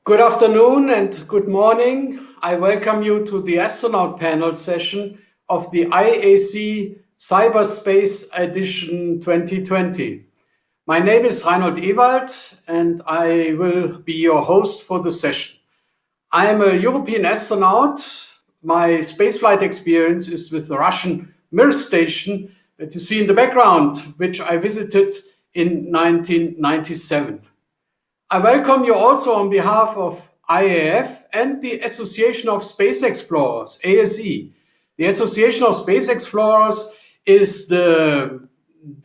Good afternoon and good morning. I welcome you to the Astronaut Panel session of the IAC Cyberspace Edition 2020. My name is Arnold and I will be your host for the session. I am a European astronaut. My spaceflight experience is with the Russian Mir station that you see in the background, which I visited in 1997. I welcome you also on behalf of IAF and the Association of Space Explorers, ASE. The Association of Space Explorers is the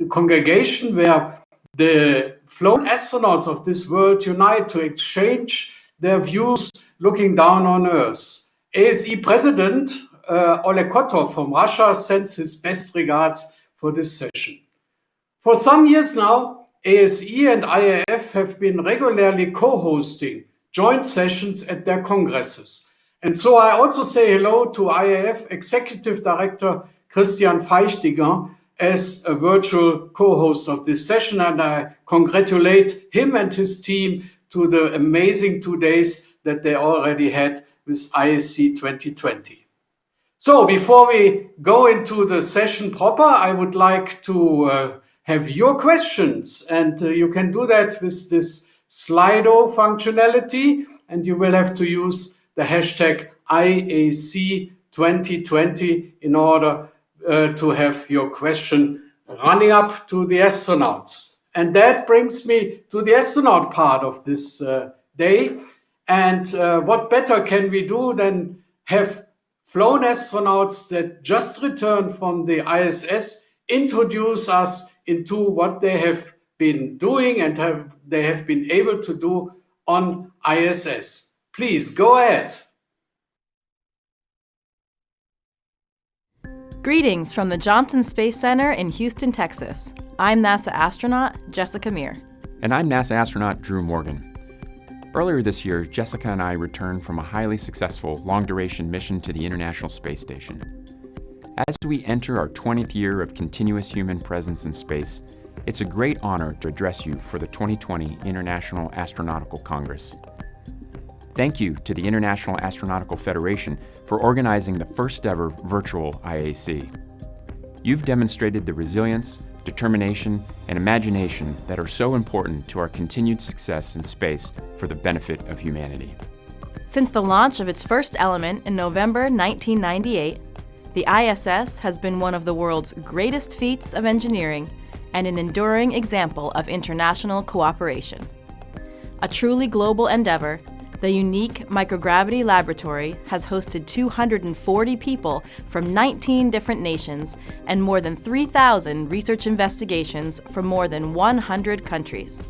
congregation where the flown astronauts of this world unite to exchange their views looking down on Earth. ASE President Oleg Kotov from Russia sends his best regards for this session. For some years now, ASE and IAF have been regularly co-hosting joint sessions at their congresses. And so I also say hello to IAF Executive Director Christian Feichtiger as a virtual co-host of this session, and I congratulate him and his team to the amazing 2 days that they already had with IAC 2020. So before we go into the session proper, I would like to have your questions, and you can do that with this Slido functionality, and you will have to use the hashtag IAC 2020 in order to have your question running up to the astronauts. And that brings me to the astronaut part of this day. And what better can we do than have flown astronauts that just returned from the ISS introduce us into what they have been doing and they have been able to do on ISS. Please go ahead. Greetings from the Johnson Space Center in Houston, Texas. I'm NASA astronaut Jessica Meir. And I'm NASA astronaut Drew Morgan. Earlier this year, Jessica and I returned from a highly successful long-duration mission to the International Space Station. As we enter our 20th year of continuous human presence in space, it's a great honor to address you for the 2020 International Astronautical Congress. Thank you to the International Astronautical Federation for organizing the first ever virtual IAC. You've demonstrated the resilience, determination, and imagination that are so important to our continued success in space for the benefit of humanity. Since the launch of its first element in November 1998, the ISS has been one of the world's greatest feats of engineering and an enduring example of international cooperation. A truly global endeavor, the unique microgravity laboratory has hosted 240 people from 19 different nations and more than 3,000 research investigations from more than 100 countries.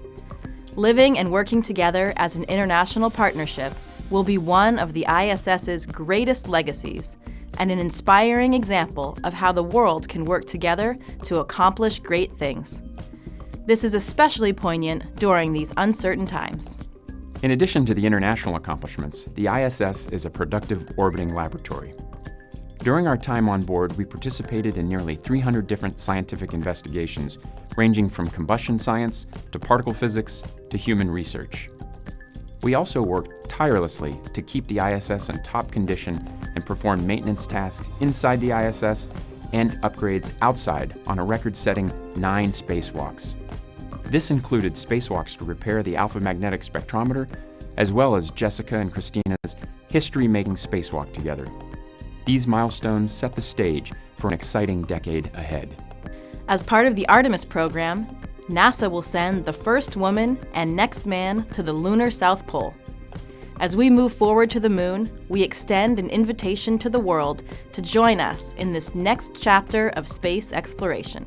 Living and working together as an international partnership will be one of the ISS's greatest legacies and an inspiring example of how the world can work together to accomplish great things. This is especially poignant during these uncertain times. In addition to the international accomplishments, the ISS is a productive orbiting laboratory. During our time on board, we participated in nearly 300 different scientific investigations, ranging from combustion science to particle physics to human research. We also worked tirelessly to keep the ISS in top condition and perform maintenance tasks inside the ISS and upgrades outside on a record-setting 9 spacewalks. This included spacewalks to repair the alpha magnetic spectrometer, as well as Jessica and Christina's history-making spacewalk together. These milestones set the stage for an exciting decade ahead. As part of the Artemis Program, NASA will send the first woman and next man to the lunar South Pole. As we move forward to the moon, we extend an invitation to the world to join us in this next chapter of space exploration.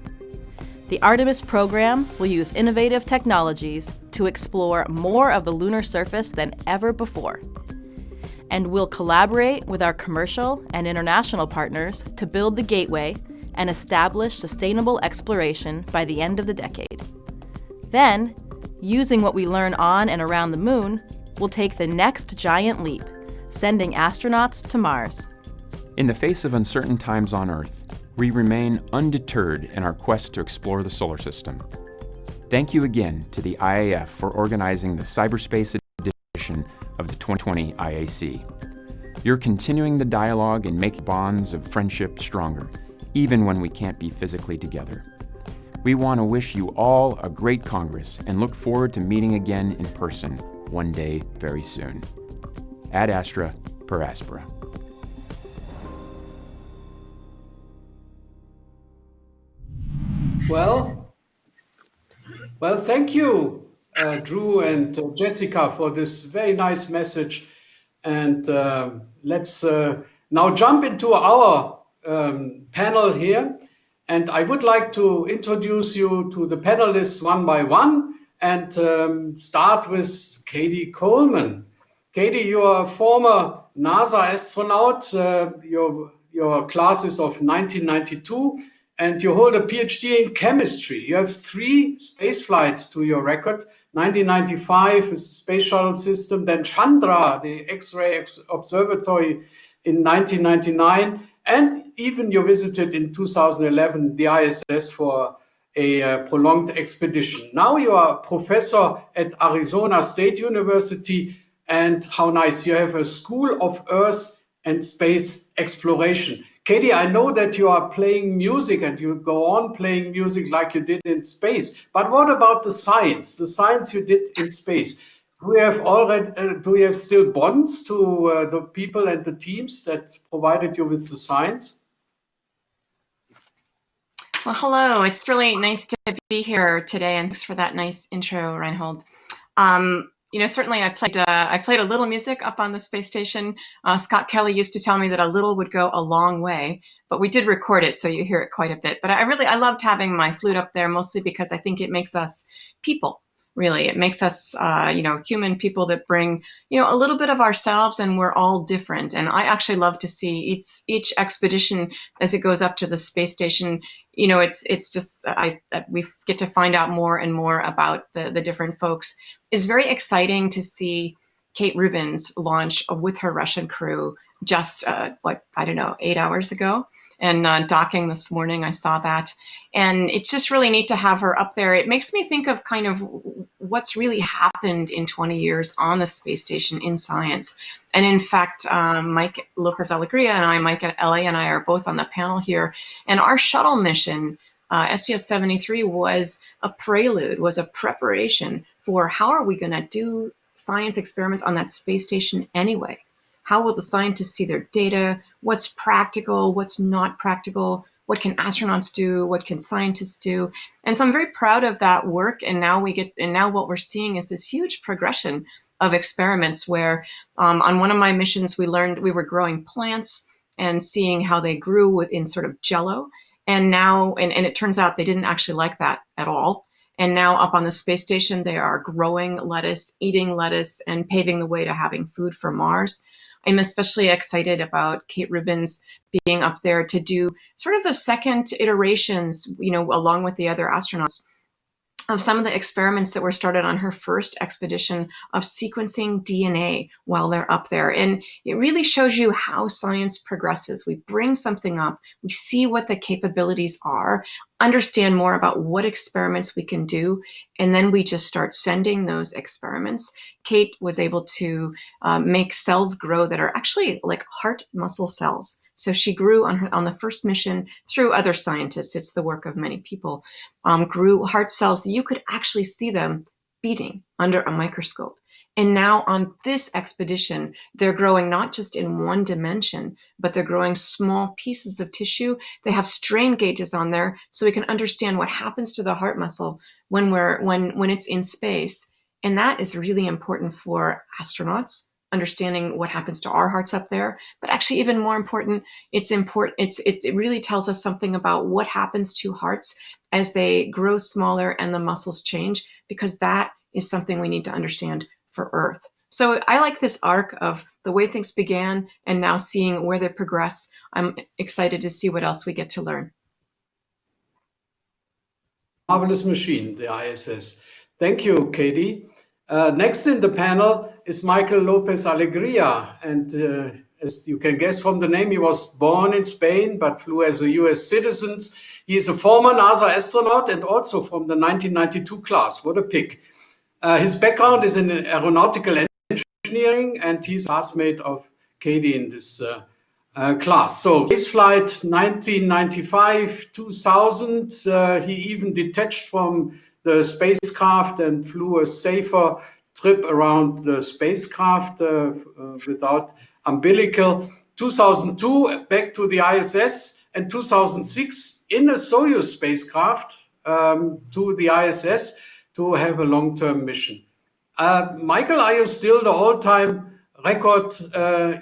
The Artemis Program will use innovative technologies to explore more of the lunar surface than ever before. And we'll collaborate with our commercial and international partners to build the gateway and establish sustainable exploration by the end of the decade. Then, using what we learn on and around the moon, we'll take the next giant leap, sending astronauts to Mars. In the face of uncertain times on Earth, we remain undeterred in our quest to explore the solar system. Thank you again to the IAF for organizing the Cyberspace Edition edition of the 2020 IAC. You're continuing the dialogue and making bonds of friendship stronger, even when we can't be physically together. We want to wish you all a great Congress and look forward to meeting again in person one day very soon. Ad astra per aspera. Well, thank you, Drew and Jessica, for this very nice message. And let's now jump into our panel here. And I would like to introduce you to the panelists one by one and start with Katie Coleman. Katie, you are a former NASA astronaut. Your class is of 1992, and you hold a PhD in chemistry. You have 3 space flights to your record. 1995 with the Space Shuttle system, then Chandra, the X-ray Observatory in 1999, and even you visited in 2011 the ISS for a prolonged expedition. Now you are a professor at Arizona State University, and how nice, you have a School of Earth and Space Exploration. Katie, I know that you are playing music and you go on playing music like you did in space, but what about the science you did in space? Do you have still bonds to the people and the teams that provided you with the science? Well, hello. It's really nice to be here today, and thanks for that nice intro, Reinhold. Certainly I played a little music up on the space station. Scott Kelly used to tell me that a little would go a long way, but we did record it, so you hear it quite a bit. But I loved having my flute up there, mostly because I think it makes us people. Really, it makes us, human people that bring, a little bit of ourselves, and we're all different. And I actually love to see each expedition as it goes up to the space station. It's just we get to find out more and more about the different folks. It's very exciting to see Kate Rubin's launch with her Russian crew just 8 hours ago, and docking this morning. I saw that, and it's just really neat to have her up there. It makes me think of kind of what's really happened in 20 years on the space station in science. And in fact, Mike Lopez Alegria and I, Mike at LA and I, are both on the panel here. And our shuttle mission, STS-73, was a prelude, was a preparation for how are we going to do science experiments on that space station anyway? How will the scientists see their data? What's practical? What's not practical? What can astronauts do? What can scientists do? And so I'm very proud of that work. And now what we're seeing is this huge progression of experiments where on one of my missions, we learned we were growing plants and seeing how they grew in sort of jello. And now, and it turns out they didn't actually like that at all. And now up on the space station, they are growing lettuce, eating lettuce, and paving the way to having food for Mars. I'm especially excited about Kate Rubin's being up there to do sort of the second iterations, along with the other astronauts, of some of the experiments that were started on her first expedition of sequencing DNA while they're up there. And it really shows you how science progresses. We bring something up, we see what the capabilities are, understand more about what experiments we can do, and then we just start sending those experiments. Kate was able to make cells grow that are actually like heart muscle cells. So she grew on the first mission through other scientists. It's the work of many people. Grew heart cells that you could actually see them beating under a microscope. And now on this expedition, they're growing not just in one dimension, but they're growing small pieces of tissue. They have strain gauges on there, so we can understand what happens to the heart muscle when it's in space. And that is really important for astronauts, understanding what happens to our hearts up there. But actually, even more important, it really tells us something about what happens to hearts as they grow smaller and the muscles change, because that is something we need to understand for Earth. So I like this arc of the way things began and now seeing where they progress. I'm excited to see what else we get to learn. Marvelous machine, the ISS. Thank you, Katie. Next in the panel is Michael Lopez Alegria. And as you can guess from the name, he was born in Spain, but flew as a US citizen. He is a former NASA astronaut and also from the 1992 class. What a pick. His background is in aeronautical engineering. engineering, and he's a classmate of Katie in this class. So spaceflight 1995, 2000, he even detached from the spacecraft and flew a safer trip around the spacecraft without umbilical. 2002, back to the ISS, and 2006 in a Soyuz spacecraft to the ISS to have a long-term mission. Michael, are you still the all-time record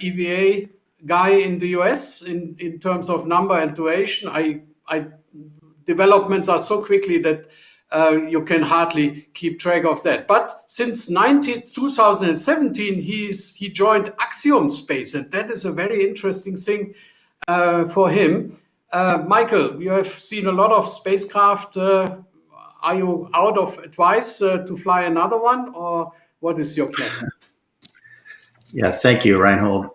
EVA guy in the US in terms of number and duration? Developments are so quickly that you can hardly keep track of that. But since 2017, he joined Axiom Space, and that is a very interesting thing for him. Michael, you have seen a lot of spacecraft. Are you out of advice to fly another one, or what is your plan? Yeah, thank you, Reinhold.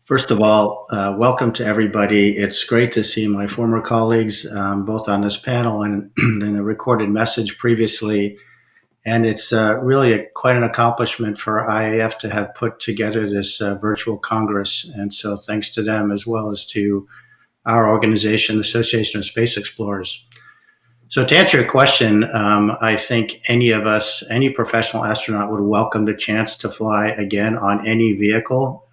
First of all, welcome to everybody. It's great to see my former colleagues, both on this panel and in a recorded message previously. And it's really quite an accomplishment for IAF to have put together this virtual Congress. And so thanks to them, as well as to our organization, the Association of Space Explorers. So to answer your question, I think any of us, any professional astronaut would welcome the chance to fly again on any vehicle.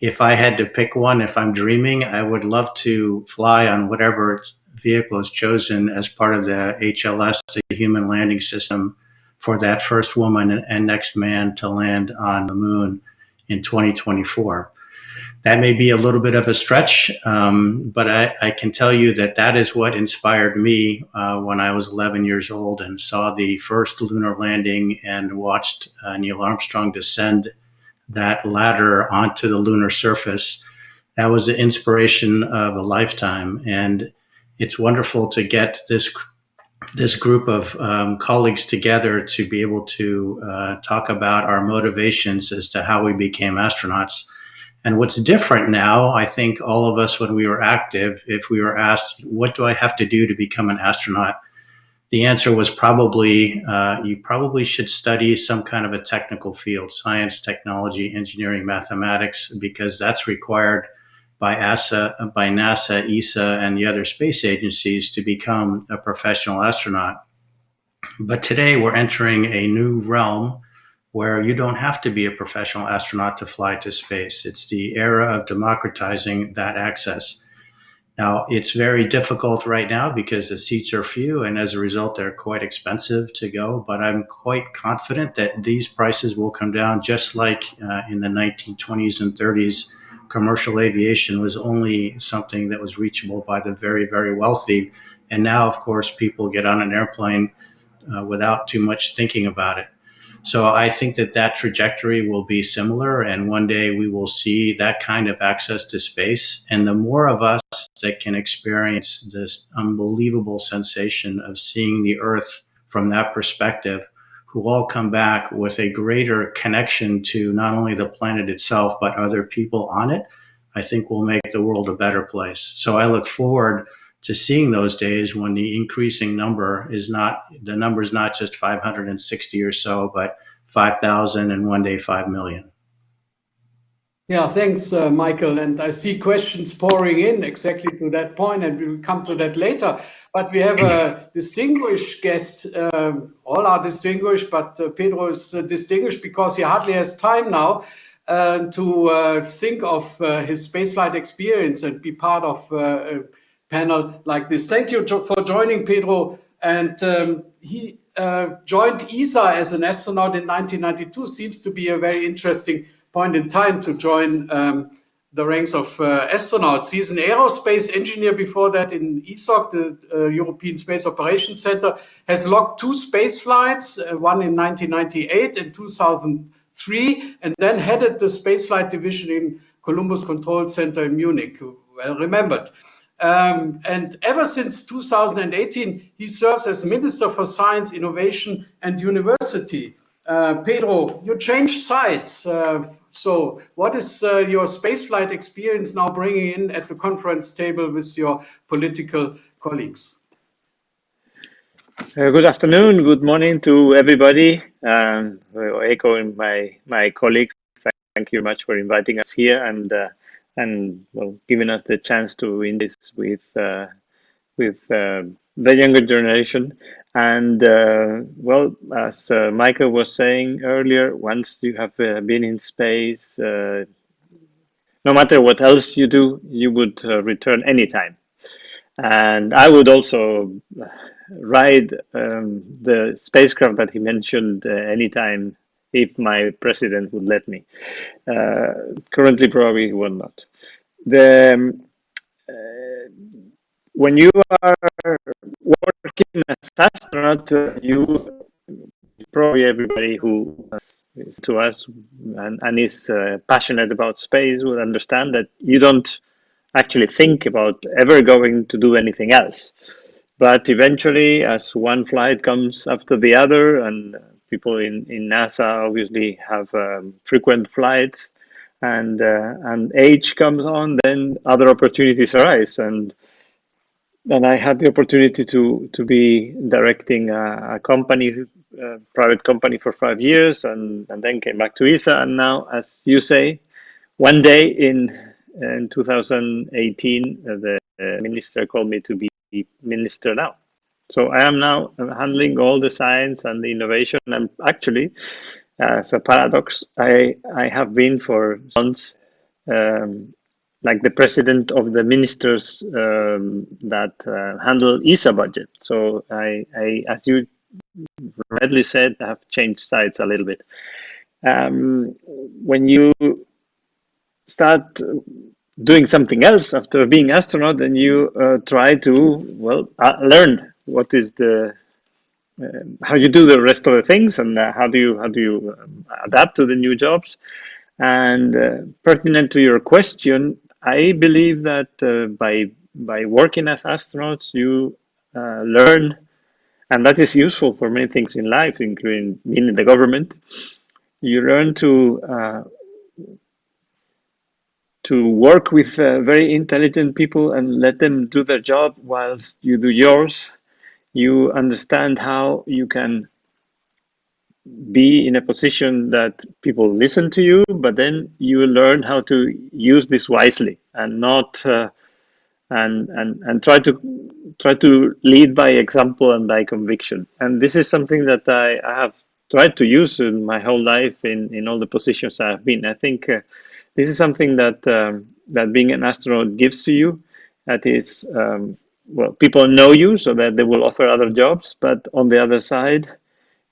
If I had to pick one, if I'm dreaming, I would love to fly on whatever vehicle is chosen as part of the HLS, the Human Landing System, for that first woman and next man to land on the moon in 2024. That may be a little bit of a stretch, but I can tell you that that is what inspired me when I was 11 years old and saw the first lunar landing and watched Neil Armstrong descend that ladder onto the lunar surface. That was the inspiration of a lifetime. And it's wonderful to get this group of colleagues together to be able to talk about our motivations as to how we became astronauts. And what's different now, I think all of us, when we were active, if we were asked, what do I have to do to become an astronaut? The answer was probably, you probably should study some kind of a technical field, science, technology, engineering, mathematics, because that's required by NASA, ESA, and the other space agencies to become a professional astronaut. But today we're entering a new realm where you don't have to be a professional astronaut to fly to space. It's the era of democratizing that access. Now, it's very difficult right now because the seats are few, and as a result, they're quite expensive to go. But I'm quite confident that these prices will come down, just like in the 1920s and 30s. Commercial aviation was only something that was reachable by the very, very wealthy. And now, of course, people get on an airplane without too much thinking about it. So I think that trajectory will be similar, and one day we will see that kind of access to space. And the more of us that can experience this unbelievable sensation of seeing the Earth from that perspective, who all come back with a greater connection to not only the planet itself, but other people on it, I think will make the world a better place. So I look forward to seeing those days when the increasing number is not just 560 or so, but 5,000 and one day 5 million. Yeah, thanks, Michael. And I see questions pouring in exactly to that point, and we will come to that later. But we have a distinguished guest. All are distinguished, but Pedro is distinguished because he hardly has time now to think of his spaceflight experience and be part of a panel like this. Thank you for joining, Pedro. And he joined ESA as an astronaut in 1992. Seems to be a very interesting point in time to join the ranks of astronauts. He's an aerospace engineer before that in ESOC, the European Space Operations Center, has logged 2 space flights, one in 1998 and 2003, and then headed the spaceflight division in Columbus Control Center in Munich, well remembered. And ever since 2018, he serves as Minister for Science, Innovation and University. Pedro, you changed sides. So what is your spaceflight experience now bringing in at the conference table with your political colleagues? Good afternoon, good morning to everybody. Echoing my colleagues thank you very much for inviting us here and well, giving us the chance to win this with the younger generation. And well, as Michael was saying earlier, once you have been in space, no matter what else you do, you would return anytime. And I would also ride the spacecraft that he mentioned anytime if my president would let me. Currently, probably he will not. When you are working as astronaut, you probably everybody who is to us and is passionate about space will understand that you don't actually think about ever going to do anything else. But eventually, as one flight comes after the other, and people in NASA obviously have frequent flights, and age comes on, then other opportunities arise. And I had the opportunity to be directing a company, a private company, for 5 years, and then came back to ESA. And now, as you say, one day in 2018, the minister called me to be minister now. So I am now handling all the science and the innovation. And actually, as a paradox, I have been for months like the president of the ministers that handle ESA budget. So I, as you rightly said, I have changed sides a little bit. When you start doing something else after being astronaut, then you try to learn what is the how you do the rest of the things, and how do you adapt to the new jobs. And pertinent to your question, I believe that by working as astronauts, you learn, and that is useful for many things in life, including being in the government. You learn to work with very intelligent people and let them do their job whilst you do yours. You understand how you can be in a position that people listen to you, but then you learn how to use this wisely and not and try to lead by example and by conviction. And this is something that I have tried to use in my whole life in all the positions I have been. I think this is something that that being an astronaut gives to you. That is, well, people know you so that they will offer other jobs, but on the other side,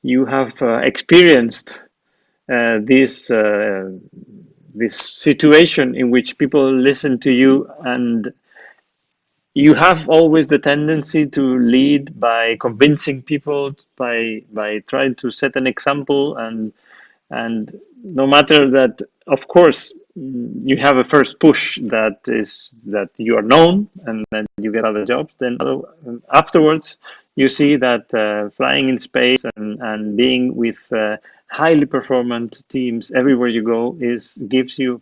you have experienced this situation in which people listen to you, and you have always the tendency to lead by convincing people, by trying to set an example, and no matter that, of course, you have a first push that is that you are known, and then you get other jobs. Then afterwards, you see that flying in space and being with highly performant teams everywhere you go gives you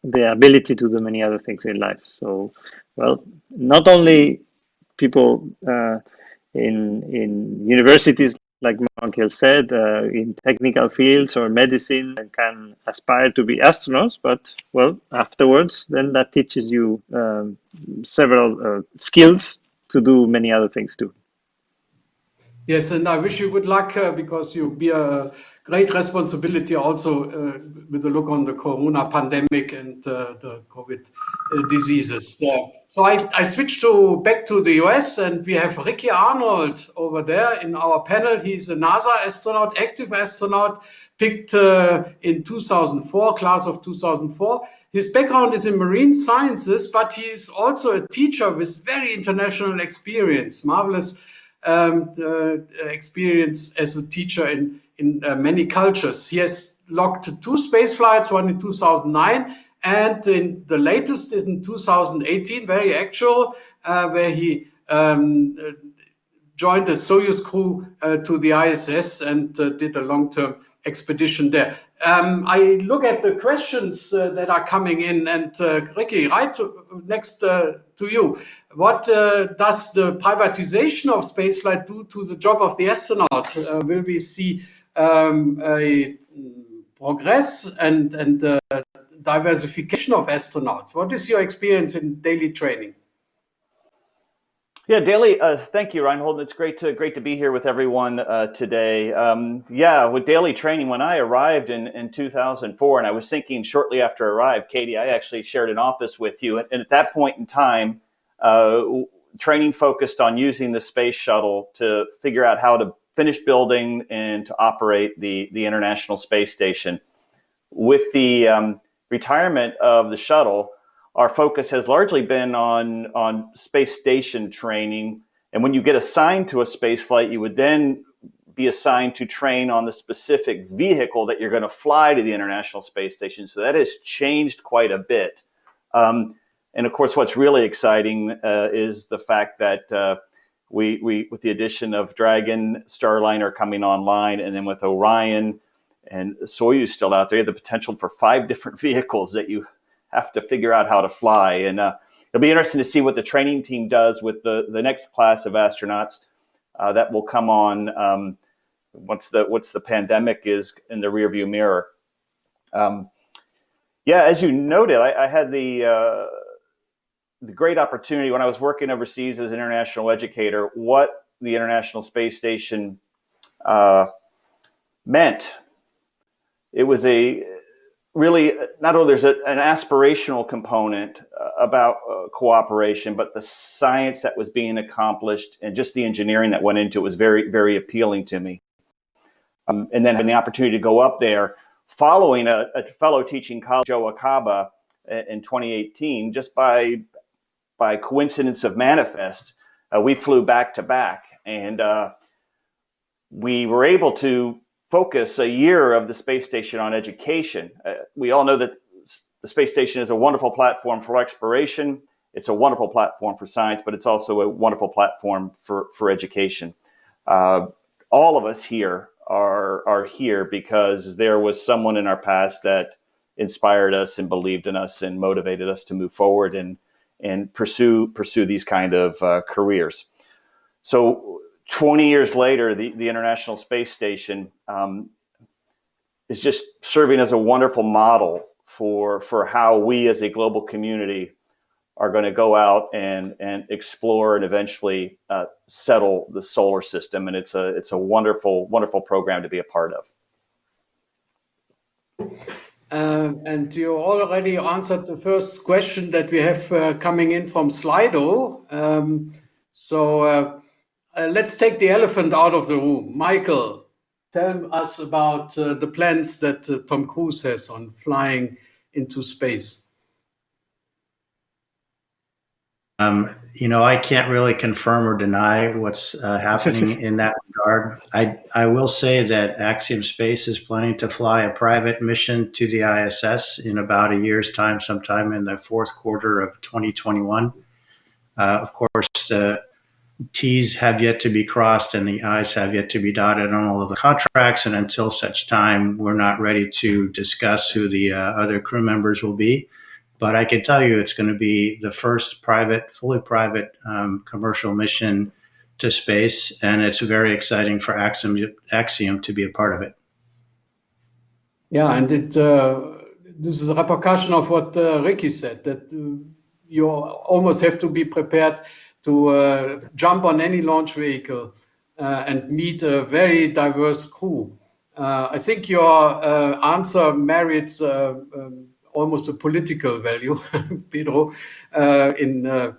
the ability to do many other things in life. So, well, not only people in universities, like Michael said, in technical fields or medicine, can aspire to be astronauts, but well, afterwards, then that teaches you several skills to do many other things too. Yes, and I wish you good luck because you bear a great responsibility also with a look on the corona pandemic and the COVID diseases. So I switched back to the US, and we have Ricky Arnold over there in our panel. He's a NASA astronaut, active astronaut, picked in 2004, class of 2004. His background is in marine sciences, but he is also a teacher with very international experience, marvelous experience as a teacher in many cultures. He has logged 2 space flights, one in 2009, and in the latest is in 2018, very actual, where he joined the Soyuz crew to the ISS and did a long-term expedition there. I look at the questions that are coming in, and Ricky, next to you. What does the privatization of spaceflight do to the job of the astronauts? Will we see a progress and diversification of astronauts. What is your experience in daily training? Yeah, daily. Thank you, Reinhold. It's great to be here with everyone today. With daily training, when I arrived in 2004, and I was thinking shortly after I arrived, Katie, I actually shared an office with you, and at that point in time, training focused on using the space shuttle to figure out how to finish building and to operate the International Space Station. With the retirement of the shuttle, our focus has largely been on space station training. And when you get assigned to a space flight, you would then be assigned to train on the specific vehicle that you're going to fly to the International Space Station. So that has changed quite a bit. And of course, what's really exciting is the fact that we with the addition of Dragon, Starliner coming online, and then with Orion and Soyuz still out there, the potential for 5 different vehicles that you have to figure out how to fly. And it'll be interesting to see what the training team does with the next class of astronauts that will come on once the pandemic is in the rearview mirror. As you noted, I had the great opportunity when I was working overseas as an international educator, what the International Space Station meant. It was really, not only there's an aspirational component about cooperation, but the science that was being accomplished and just the engineering that went into it was very, very appealing to me. And then having the opportunity to go up there following a fellow teaching colleague, Joe Akaba, in 2018, just by coincidence of manifest, we flew back to back, and we were able to focus a year of the space station on education. We all know that the space station is a wonderful platform for exploration. It's a wonderful platform for science, but it's also a wonderful platform for education. All of us here are here because there was someone in our past that inspired us and believed in us and motivated us to move forward and pursue these kind of careers. So 20 years later, the International Space Station is just serving as a wonderful model for how we as a global community are going to go out and explore and eventually settle the solar system. And it's a wonderful, wonderful program to be a part of. And you already answered the first question that we have coming in from Slido. Let's take the elephant out of the room. Michael, tell us about the plans that Tom Cruise has on flying into space. I can't really confirm or deny what's happening in that regard. I will say that Axiom Space is planning to fly a private mission to the ISS in about a year's time, sometime in the fourth quarter of 2021. Of course, the T's have yet to be crossed and the I's have yet to be dotted on all of the contracts. And until such time, we're not ready to discuss who the other crew members will be. But I can tell you it's going to be the first fully private commercial mission to space. And it's very exciting for Axiom to be a part of it. Yeah, and this is a repercussion of what Ricky said, that you almost have to be prepared to jump on any launch vehicle and meet a very diverse crew. I think your answer merits almost a political value, Pedro, in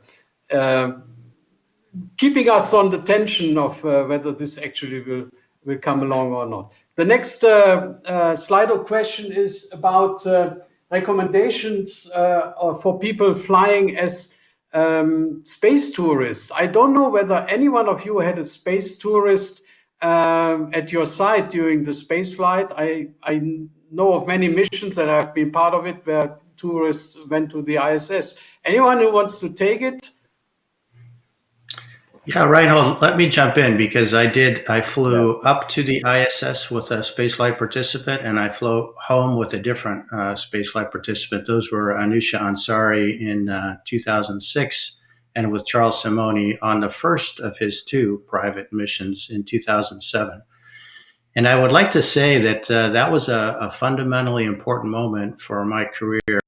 keeping us on the tension of whether this actually will come along or not. The next Slido question is about recommendations for people flying as space tourists. I don't know whether any one of you had a space tourist at your side during the space flight. I know of many missions that have been part of it where tourists went to the ISS. Anyone who wants to take it? Yeah, Reinhold, let me jump in because I flew up to the ISS with a spaceflight participant and I flew home with a different spaceflight participant. Those were Anusha Ansari in 2006 and with Charles Simoni on the first of his 2 private missions in 2007. And I would like to say that that was a fundamentally important moment for my career.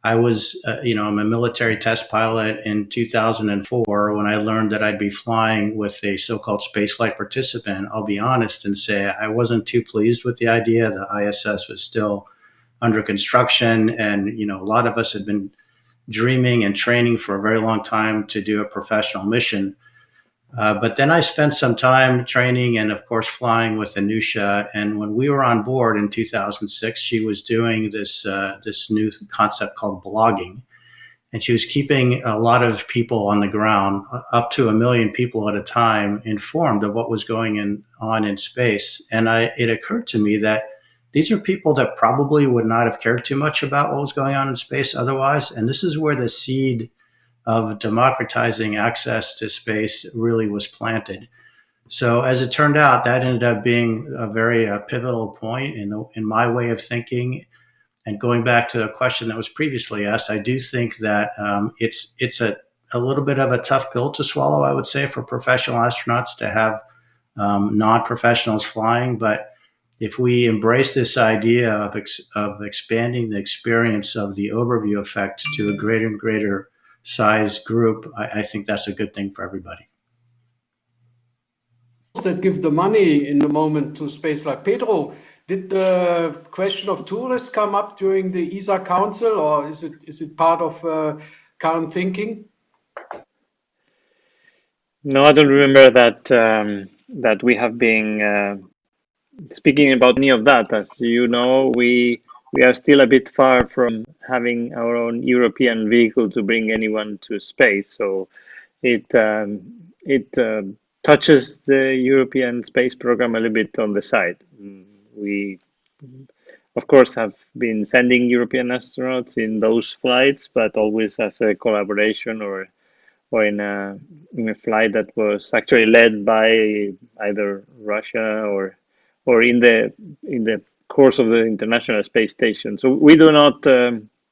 I was, I'm a military test pilot in 2004 when I learned that I'd be flying with a so-called spaceflight participant. I'll be honest and say I wasn't too pleased with the idea. The ISS was still under construction, and a lot of us had been dreaming and training for a very long time to do a professional mission. But then I spent some time training and, of course, flying with Anusha. And when we were on board in 2006, she was doing this new concept called blogging. And she was keeping a lot of people on the ground, up to 1 million people at a time, informed of what was going on in space. And it occurred to me that these are people that probably would not have cared too much about what was going on in space otherwise. And this is where the seed of democratizing access to space really was planted. So as it turned out, that ended up being a very pivotal point in my way of thinking. And going back to a question that was previously asked, I do think that it's a little bit of a tough pill to swallow, I would say, for professional astronauts to have non-professionals flying. But if we embrace this idea of expanding the experience of the overview effect to a greater and greater size group, I think that's a good thing for everybody. That give the money in the moment to spaceflight. Pedro, did the question of tourists come up during the ESA Council, or is it part of current thinking? No, I don't remember that we have been speaking about any of that. As you know, we are still a bit far from having our own European vehicle to bring anyone to space. So it touches the European space program a little bit on the side. We, of course, have been sending European astronauts in those flights, but always as a collaboration or in a flight that was actually led by either Russia or in the course of the International Space Station. So we do not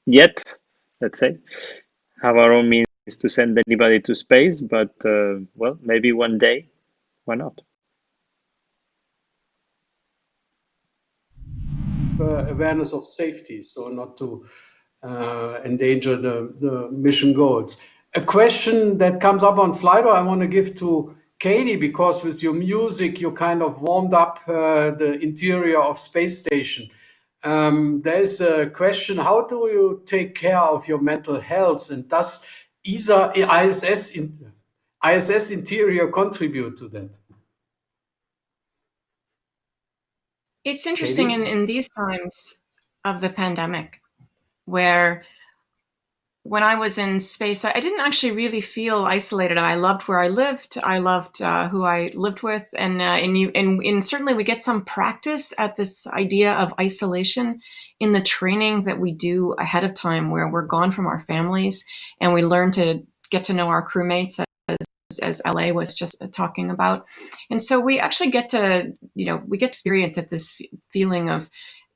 yet, let's say, have our own means to send anybody to space, but well, maybe one day, why not? Awareness of safety, so not to endanger the mission goals. A question that comes up on Slido I want to give to Katie, because with your music you kind of warmed up the interior of space station. There's a question: how do you take care of your mental health, and does ISS interior contribute to that? It's interesting in these times of the pandemic, where when I was in space, I didn't actually really feel isolated. I loved where I lived. I loved who I lived with, and certainly we get some practice at this idea of isolation in the training that we do ahead of time, where we're gone from our families and we learn to get to know our crewmates, as LA was just talking about. And so we actually get to, we get experience at this feeling of,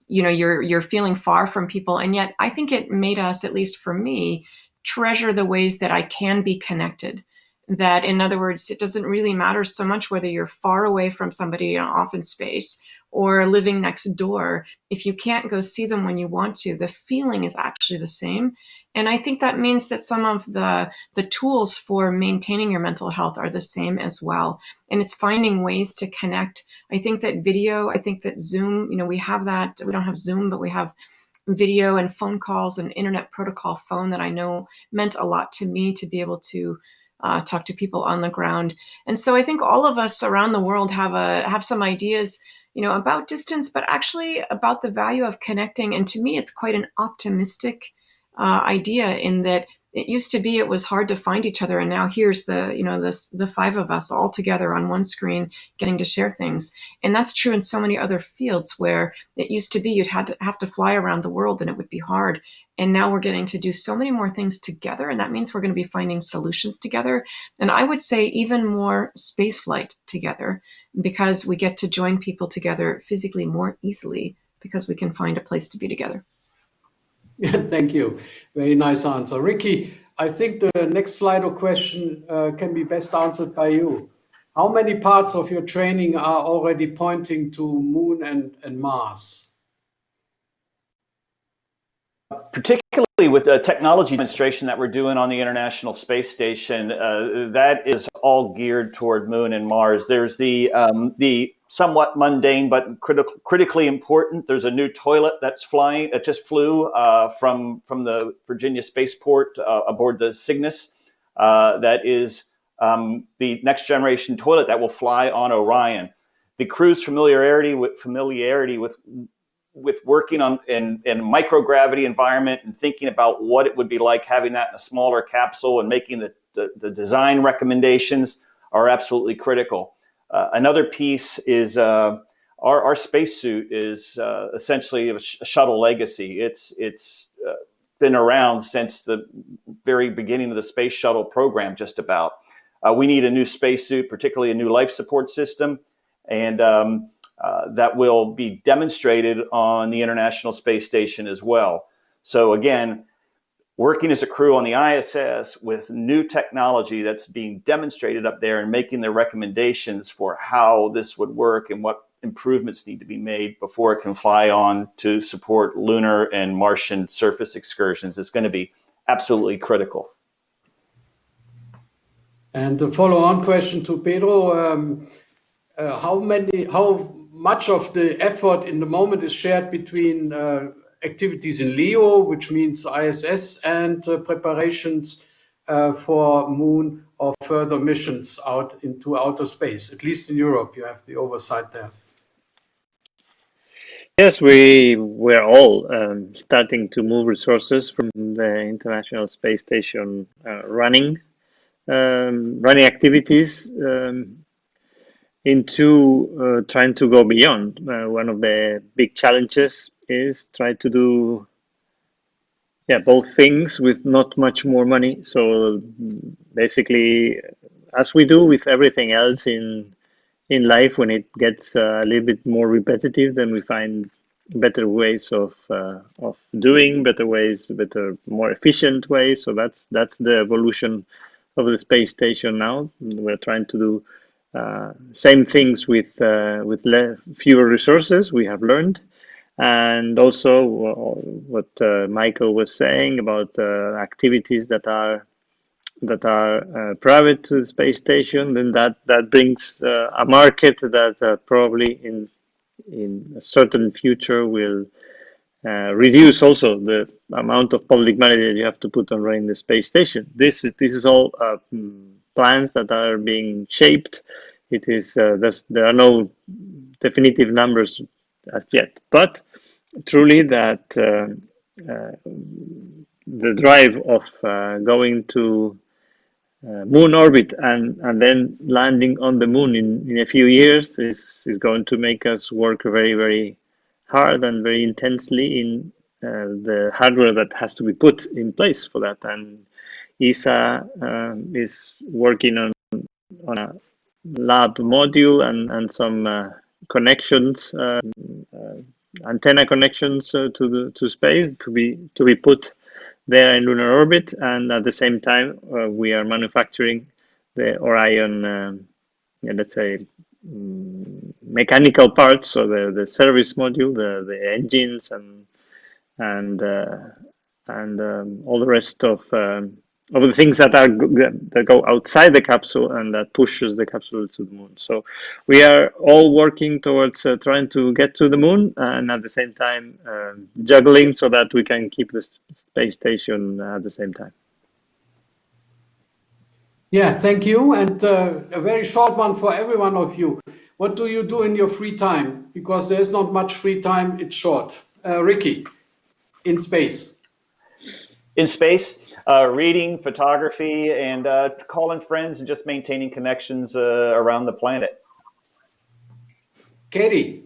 you're feeling far from people. And yet I think it made us, at least for me, treasure the ways that I can be connected. That, in other words, it doesn't really matter so much whether you're far away from somebody off in space or living next door. If you can't go see them when you want to, the feeling is actually the same. And I think that means that some of the tools for maintaining your mental health are the same as well. And it's finding ways to connect. I think that video, I think that Zoom, we have that. We don't have Zoom, but we have video and phone calls and internet protocol phone that I know meant a lot to me to be able to talk to people on the ground. And so I think all of us around the world have some ideas, about distance, but actually about the value of connecting. And to me, it's quite an optimistic idea, in that it used to be it was hard to find each other, and now here's the five of us all together on one screen getting to share things. And that's true in so many other fields, where it used to be you'd have to fly around the world and it would be hard. And now we're getting to do so many more things together, and that means we're going to be finding solutions together. And I would say even more space flight together, because we get to join people together physically more easily because we can find a place to be together. Yeah, thank you. Very nice answer. Ricky, I think the next slide or question can be best answered by you. How many parts of your training are already pointing to Moon and Mars? Particularly with the technology demonstration that we're doing on the International Space Station, that is all geared toward Moon and Mars. There's the somewhat mundane but critically important. There's a new toilet that's flying. That just flew from the Virginia spaceport aboard the Cygnus. That is the next generation toilet that will fly on Orion. The crew's familiarity with working on in microgravity environment and thinking about what it would be like having that in a smaller capsule and making the design recommendations are absolutely critical. Another piece is our spacesuit is essentially a shuttle legacy. It's been around since the very beginning of the space shuttle program, just about. We need a new spacesuit, particularly a new life support system, and that will be demonstrated on the International Space Station as well. So again, working as a crew on the ISS with new technology that's being demonstrated up there and making their recommendations for how this would work and what improvements need to be made before it can fly on to support lunar and Martian surface excursions is going to be absolutely critical. And a follow-on question to Pedro, how much of the effort in the moment is shared between activities in LEO, which means ISS, and preparations for Moon or further missions out into outer space? At least in Europe, you have the oversight there. Yes, we're all starting to move resources from the International Space Station running activities into trying to go beyond. One of the big challenges is try to do both things with not much more money. So basically, as we do with everything else in life, when it gets a little bit more repetitive, then we find better ways of doing, more efficient ways. So that's the evolution of the space station now. We're trying to do same things with fewer resources, we have learned. And also what Michael was saying about activities that are private to the space station, then that brings a market that probably in a certain future will reduce also the amount of public money that you have to put on running the space station. This is all plans that are being shaped. It is there are no definitive numbers as yet, but truly that the drive of going to moon orbit and then landing on the moon in a few years is going to make us work very, very hard and very intensely in the hardware that has to be put in place for that. And ESA is working on a lab module and some connections, antenna connections to space to be put there in lunar orbit, and at the same time we are manufacturing the Orion, let's say, mechanical parts, so the service module, the engines, and all the rest of the things that go outside the capsule and that pushes the capsule to the moon. So we are all working towards trying to get to the moon, and at the same time juggling so that we can keep the space station at the same time. Yes, thank you. And a very short one for every one of you. What do you do in your free time? Because there's not much free time, it's short. Ricky, in space. In space, reading, photography, and calling friends and just maintaining connections around the planet. Katie.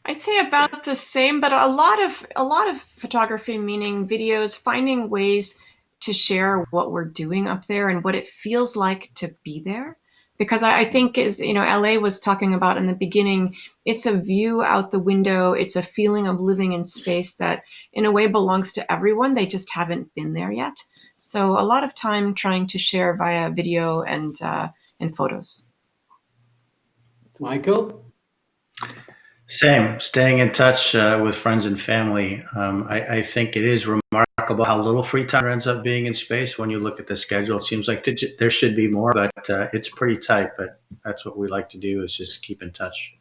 I'd say about the same, but a lot of photography, meaning videos, finding ways to share what we're doing up there and what it feels like to be there. Because I think, as LA was talking about in the beginning, it's a view out the window. It's a feeling of living in space that in a way belongs to everyone. They just haven't been there yet. So a lot of time trying to share via video and and photos. Michael? Same, staying in touch with friends and family. I think it is remarkable how little free time ends up being in space. When you look at the schedule, it seems like there should be more, but it's pretty tight. But that's what we like to do, is just keep in touch.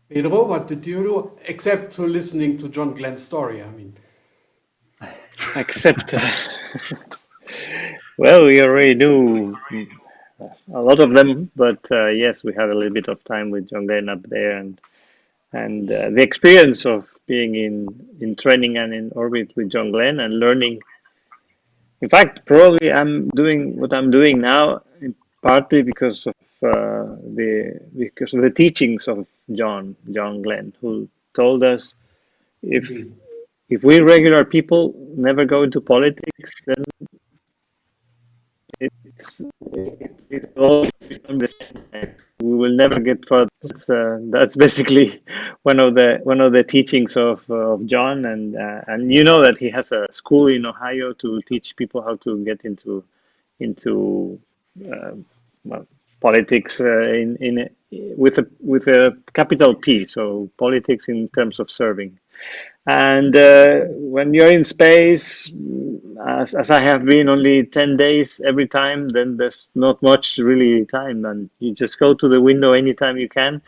Pedro, what did you do? Except for listening to John Glenn's story, I mean. Except, well, we already knew a lot of them, but yes, we had a little bit of time with John Glenn up there, and the experience of being in training and in orbit with John Glenn and learning. In fact, probably I'm doing what I'm doing now partly because of the teachings of John Glenn, who told us if we regular people never go into politics, then it all becomes the same. We will never get further. That's basically one of the teachings of John, and you know that he has a school in Ohio to teach people how to get into well, politics with a capital P, so politics in terms of serving. And when you're in space, as I have been only 10 days every time, then there's not much really time, and you just go to the window anytime you can.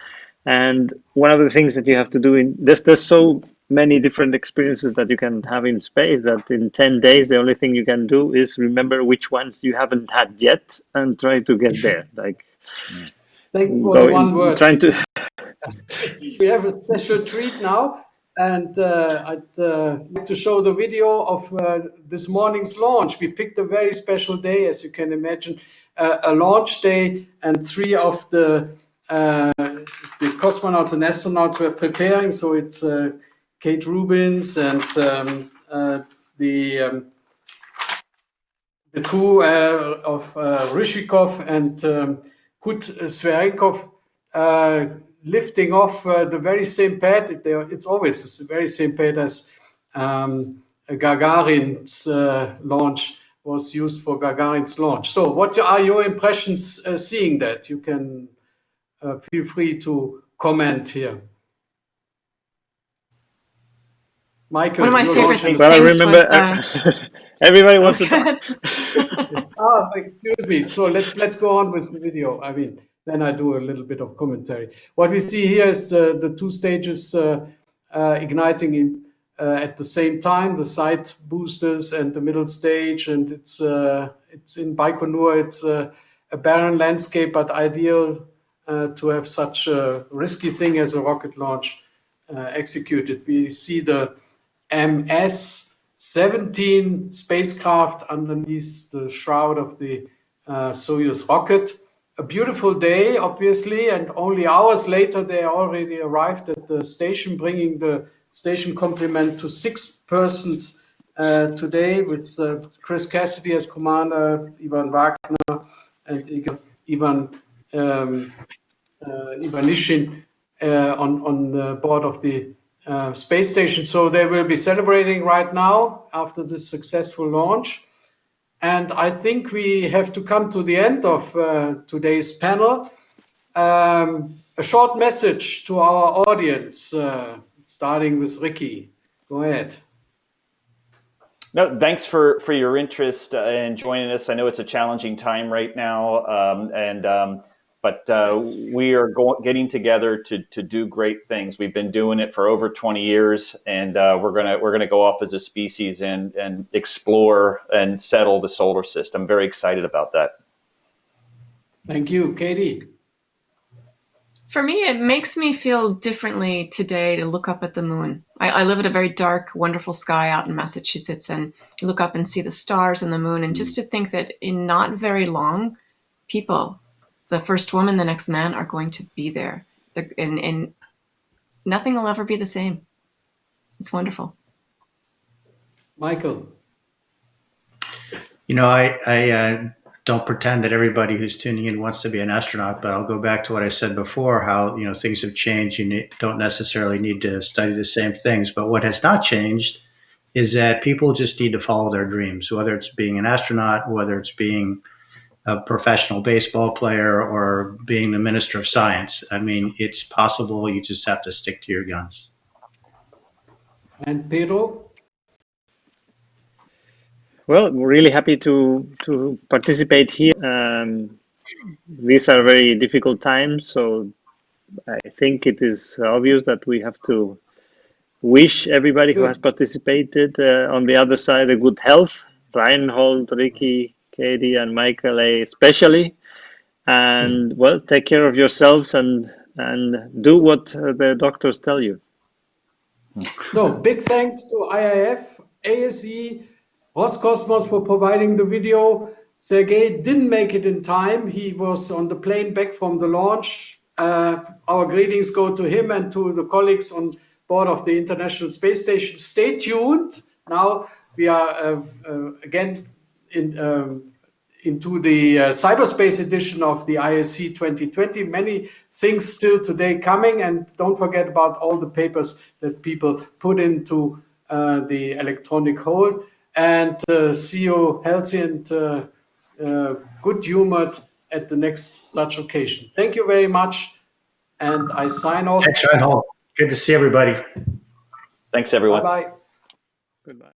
And one of the things that you have to do there's so many different experiences that you can have in space that in 10 days, the only thing you can do is remember which ones you haven't had yet and try to get there. Like, thanks for the one word. Trying to. We have a special treat now. And I'd like to show the video of this morning's launch. We picked a very special day, as you can imagine, a launch day, and 3 of the cosmonauts and astronauts were preparing. So it's Kate Rubins and the crew of Ryzhikov and Kut Sverenkov lifting off the very same pad. It's always the very same pad as Gagarin's launch was used for Gagarin's launch. So what are your impressions seeing that? You can feel free to comment here. Michael, one of my favorite things well, I remember everybody wants to talk. Oh, excuse me. So let's go on with the video. I mean, then I do a little bit of commentary. What we see here is the 2 stages igniting at the same time, the side boosters and the middle stage, and it's in Baikonur. It's a barren landscape, but ideal to have such a risky thing as a rocket launch executed. We see the MS-17 spacecraft underneath the shroud of the Soyuz rocket. A beautiful day, obviously, and only hours later they already arrived at the station, bringing the station complement to 6 persons today, with Chris Cassidy as commander, Ivan Wagner, and Ivan Ivanishin on board of the space station. So they will be celebrating right now after this successful launch. And I think we have to come to the end of today's panel. A short message to our audience, starting with Ricky. Go ahead. No, thanks for your interest in joining us. I know it's a challenging time right now, but we are getting together to do great things. We've been doing it for over 20 years, and we're gonna go off as a species and explore and settle the solar system. Very excited about that. Thank you, Katie. For me, it makes me feel differently today to look up at the moon. I live at a very dark, wonderful sky out in Massachusetts, and you look up and see the stars and the moon, and just to think that in not very long, people, the first woman, the next man, are going to be there. And nothing will ever be the same. It's wonderful. Michael. You know, I don't pretend that everybody who's tuning in wants to be an astronaut, but I'll go back to what I said before, how, things have changed. You don't necessarily need to study the same things, but what has not changed is that people just need to follow their dreams, whether it's being an astronaut, whether it's being a professional baseball player or being the Minister of Science. I mean, it's possible. You just have to stick to your guns. And Pedro? Well, we're really happy to participate here. These are very difficult times, so I think it is obvious that we have to wish everybody who has Good. participated on the other side a good health. Reinhold, Ricky, Katie, and Michael especially. And well, take care of yourselves and do what the doctors tell you. So big thanks to IAF, ASE, Roscosmos for providing the video. Sergei didn't make it in time. He was on the plane back from the launch. Our greetings go to him and to the colleagues on board of the International Space Station. Stay tuned. Now we are again into the cyberspace edition of the ISC 2020. Many things still today coming, and don't forget about all the papers that people put into the electronic hole. And see you healthy and good humored at the next such occasion. Thank you very much, and I sign off. Thanks, Reinhold. Good to see everybody. Thanks, everyone. Bye-bye. Goodbye.